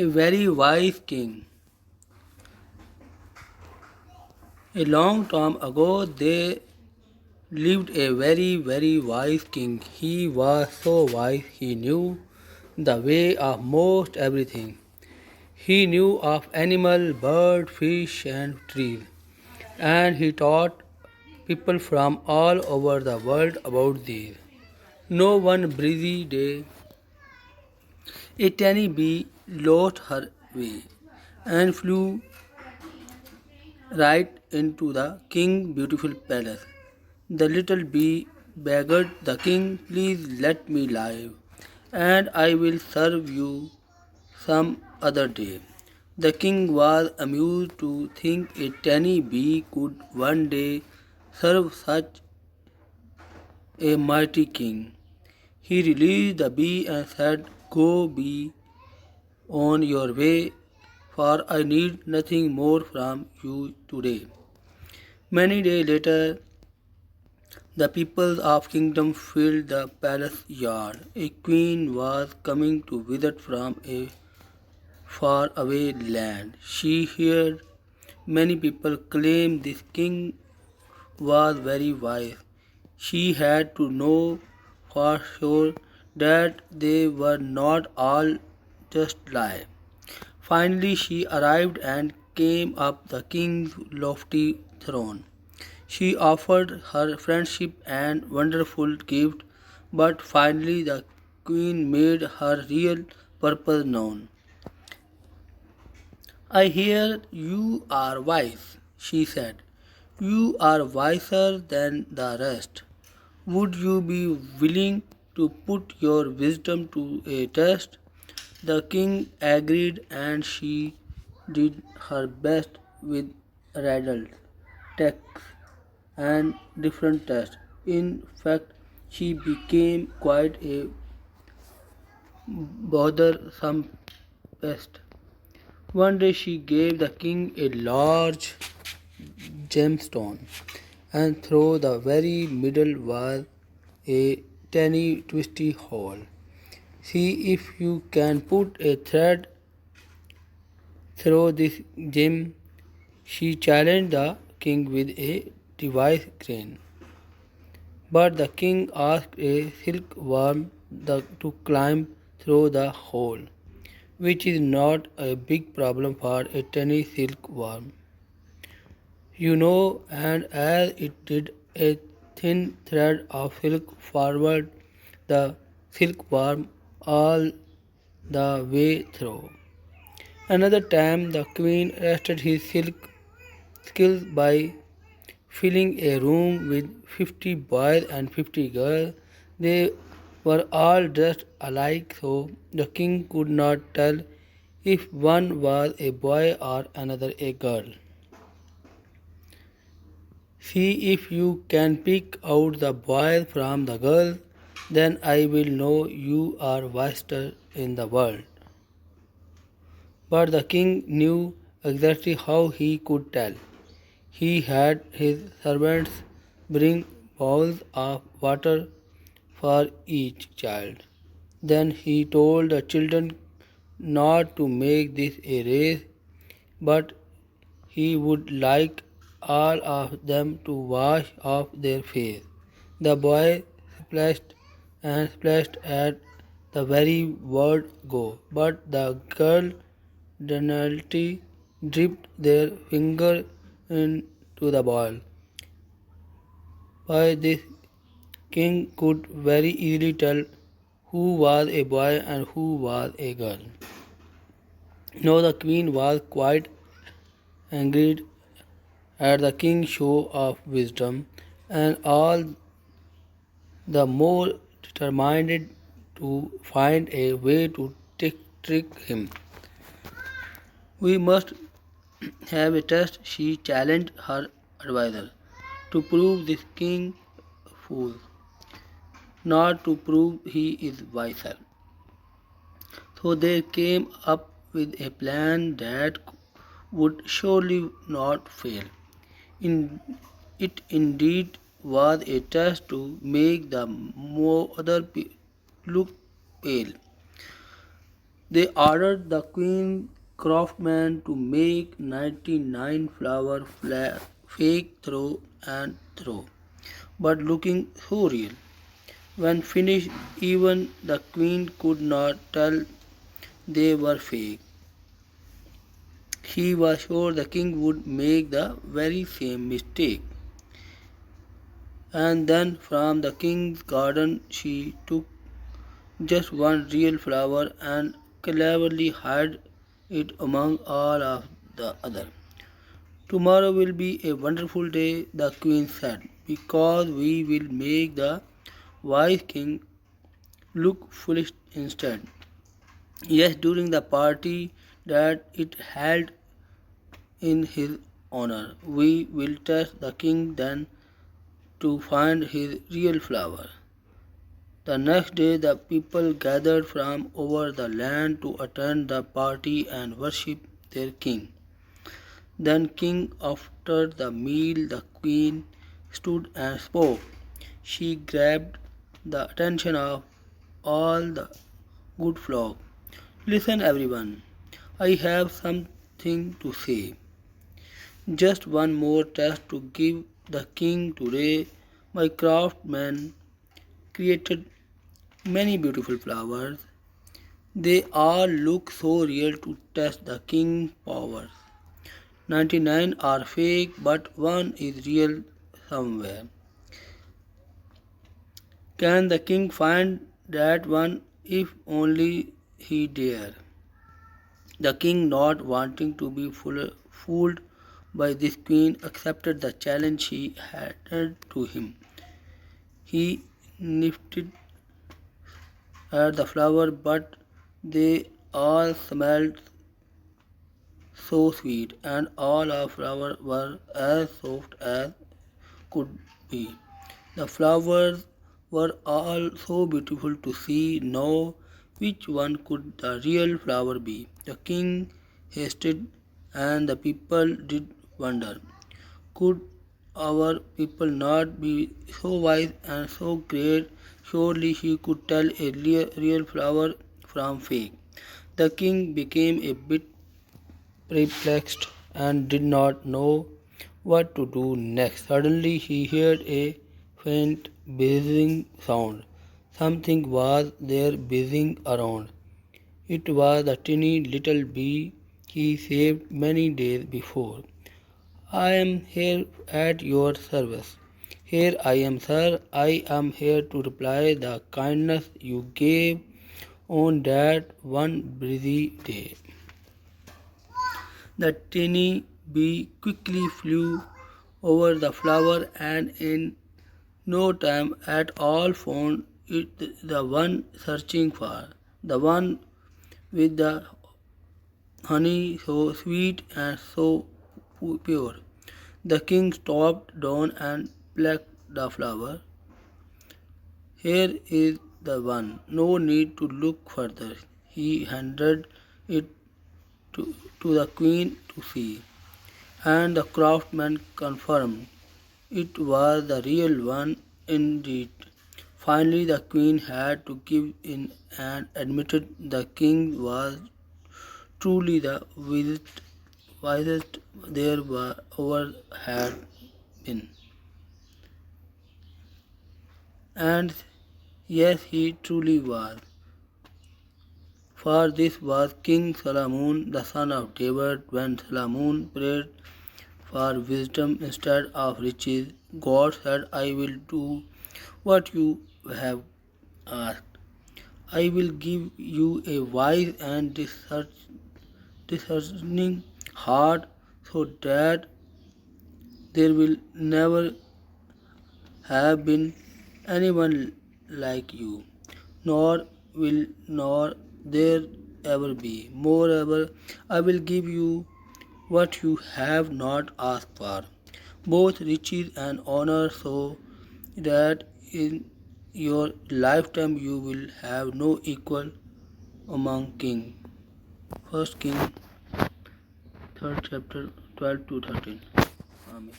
A very wise king. A long time ago, there lived a very wise king. He was so wise he knew the way of most everything. He knew of animal, bird, fish, and trees, and he taught people from all over the world about these. No one breezy day, a tiny bee lost her way and flew right into the king's beautiful palace. The little bee begged the king, please let me live, and I will serve you some other day. The king was amused to think a tiny bee could one day serve such a mighty king. He released the bee and said, go bee on your way, for I need nothing more from you today. Many days later, the people of kingdom filled the palace yard. A queen was coming to visit from a faraway land. She heard many people claim this king was very wise. She had to know for sure that they were not all just lie. Finally, she arrived and came up the king's lofty throne. She offered her friendship and wonderful gift, but finally the queen made her real purpose known. I hear you are wise, she said. You are wiser than the rest. Would you be willing to put your wisdom to a test? The king agreed and she did her best with riddles, texts, and different tests. In fact, she became quite a bothersome pest. One day she gave the king a large gemstone, and through the very middle was a tiny twisty hole. See if you can put a thread through this gem. She challenged the king with a device crane. But the king asked a silkworm to climb through the hole, which is not a big problem for a tiny silkworm. And as it did a thin thread of silk forward the silkworm all the way through. Another time the queen tested his silk skills by filling a room with 50 boys and 50 girls. They were all dressed alike, so the king could not tell if one was a boy or another a girl. See if you can pick out the boys from the girls, then I will know you are wisest in the world. But the king knew exactly how he could tell. He had his servants bring bowls of water for each child. Then he told the children not to make this a race, but he would like all of them to wash off their face. The boy splashed and splashed at the very word go, but the girl Donalty dipped their finger into the ball. By this, king could very easily tell who was a boy and who was a girl. Now the queen was quite angry at the king's show of wisdom, and all the more determined to find a way to trick him. We must have a test, she challenged her adviser, to prove this king a fool, not to prove he is wiser. So they came up with a plan that would surely not fail. In, it indeed was a test to make the other look pale. They ordered the queen craftsman to make 99 flower fake throw and throw, but looking so real. When finished, even the queen could not tell they were fake. She was sure the king would make the very same mistake. And then from the king's garden she took just one real flower and cleverly hid it among all of the other. Tomorrow will be a wonderful day, the queen said, because we will make the wise king look foolish instead. Yes, during the party that it held in his honor, we will test the king then to find his real flower. The next day, the people gathered from over the land to attend the party and worship their king. Then, king, after the meal, the queen stood and spoke. She grabbed the attention of all the good flock. Listen, everyone, I have something to say. Just one more test to give the king today. My craftsmen created many beautiful flowers. They all look so real to test the king's powers. 99 are fake, but one is real somewhere. Can the king find that one if only he dare? The king, not wanting to be fooled by this queen, accepted the challenge she handed to him. He sniffed at the flower, but they all smelled so sweet, and all our flowers were as soft as could be. The flowers were all so beautiful to see. Now, which one could the real flower be? The king hasted, and the people did wonder. Could our people not be so wise and so great? Surely he could tell a real flower from fake. The king became a bit perplexed and did not know what to do next. Suddenly he heard a faint buzzing sound. Something was there buzzing around. It was the tiny little bee he saved many days before. I am here at your service. Here I am, sir. I am here to reply the kindness you gave on that one breezy day. The tiny bee quickly flew over the flower and in no time at all found it the one searching for, the one with the honey so sweet and so pure. The king stopped down and plucked the flower. Here is the one, no need to look further. He handed it to the queen to see, and the craftsman confirmed it was the real one indeed. Finally, the queen had to give in and admitted the king was truly the wisest there ever had been. And yes, he truly was. For this was King Solomon, the son of David. When Solomon prayed for wisdom instead of riches, God said, I will do what you have asked. I will give you a wise and discerning heart so that there will never have been anyone like you, nor there ever be. Moreover, I will give you what you have not asked for, both riches and honor, so that in your lifetime you will have no equal among kings. First King, third chapter, 12 to 13. Amen.